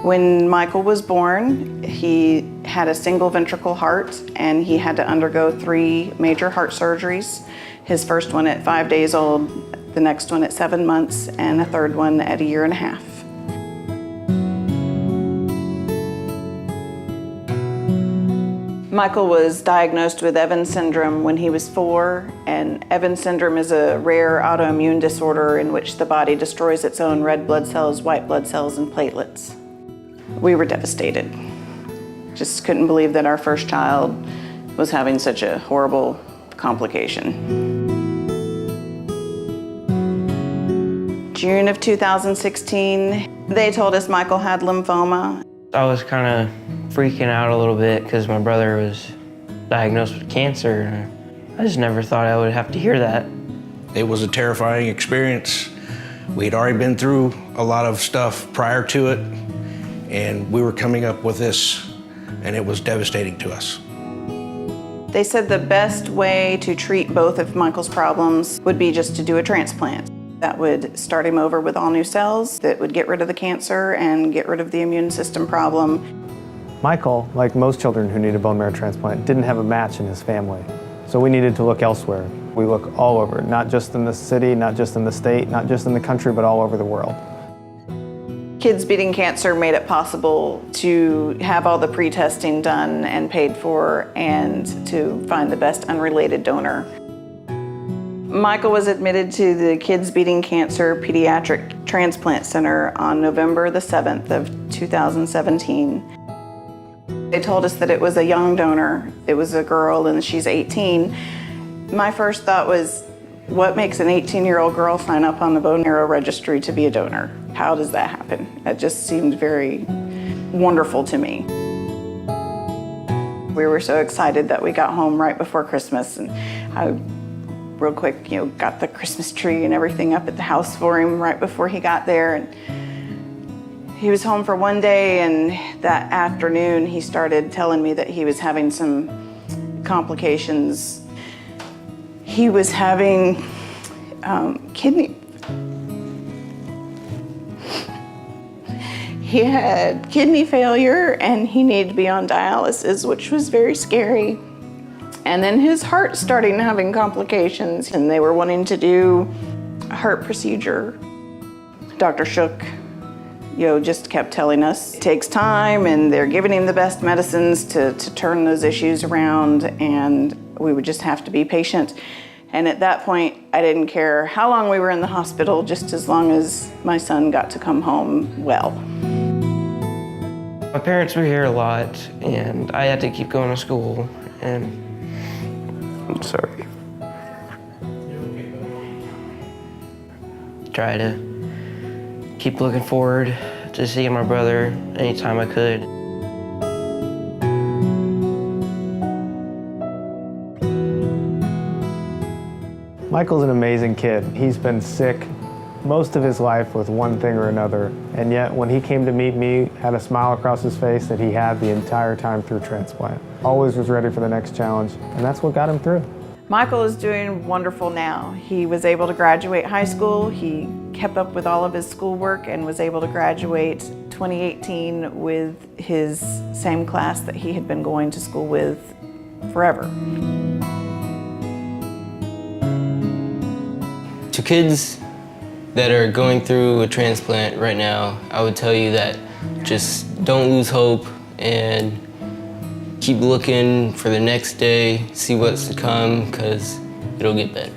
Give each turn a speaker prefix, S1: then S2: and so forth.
S1: When Michael was born, he had a single ventricle heart and he had to undergo 3 major heart surgeries. His first one at 5 days old, the next one at 7 months, and a third one at 1.5 years. Michael was diagnosed with Evans syndrome when he was 4, and Evans syndrome is a rare autoimmune disorder in which the body destroys its own red blood cells, white blood cells, and platelets. We were devastated. Just couldn't believe that our first child was having such a horrible complication. June of 2016, they told us Michael had lymphoma.
S2: I was kind of freaking out a little bit because my brother was diagnosed with cancer. I just never thought I would have to hear that.
S3: It was a terrifying experience. We'd already been through a lot of stuff prior to it, and we were coming up with this, and it was devastating to us.
S1: They said the best way to treat both of Michael's problems would be just to do a transplant. That would start him over with all new cells, that would get rid of the cancer and get rid of the immune system problem.
S4: Michael, like most children who need a bone marrow transplant, didn't have a match in his family. So we needed to look elsewhere. We look all over, not just in the city, not just in the state, not just in the country, but all over the world.
S1: Kids Beating Cancer made it possible to have all the pre-testing done and paid for and to find the best unrelated donor. Michael was admitted to the Kids Beating Cancer Pediatric Transplant Center on November the 7th of 2017. They told us that it was a young donor. It was a girl and she's 18. My first thought was, what makes an 18-year-old girl sign up on the bone marrow registry to be a donor? How does that happen? It just seemed very wonderful to me. We were so excited that we got home right before Christmas, and I real quick, got the Christmas tree and everything up at the house for him right before he got there. And he was home for one day, and that afternoon he started telling me that he was having some complications. He was having He had kidney failure and he needed to be on dialysis, which was very scary. And then his heart started having complications, and they were wanting to do a heart procedure. Dr. Shook, just kept telling us it takes time, and they're giving him the best medicines to turn those issues around, and we would just have to be patient. And at that point, I didn't care how long we were in the hospital, just as long as my son got to come home well.
S2: My parents were here a lot, and I had to keep going to school, and I'm sorry. Try to keep looking forward to seeing my brother anytime I could.
S4: Michael's an amazing kid. He's been sick most of his life with one thing or another, and yet when he came to meet me, had a smile across his face that he had the entire time through transplant. Always was ready for the next challenge, and that's what got him through.
S1: Michael is doing wonderful now. He was able to graduate high school. He kept up with all of his schoolwork and was able to graduate 2018 with his same class that he had been going to school with forever.
S5: To kids that are going through a transplant right now, I would tell you that just don't lose hope and keep looking for the next day, see what's to come, because it'll get better.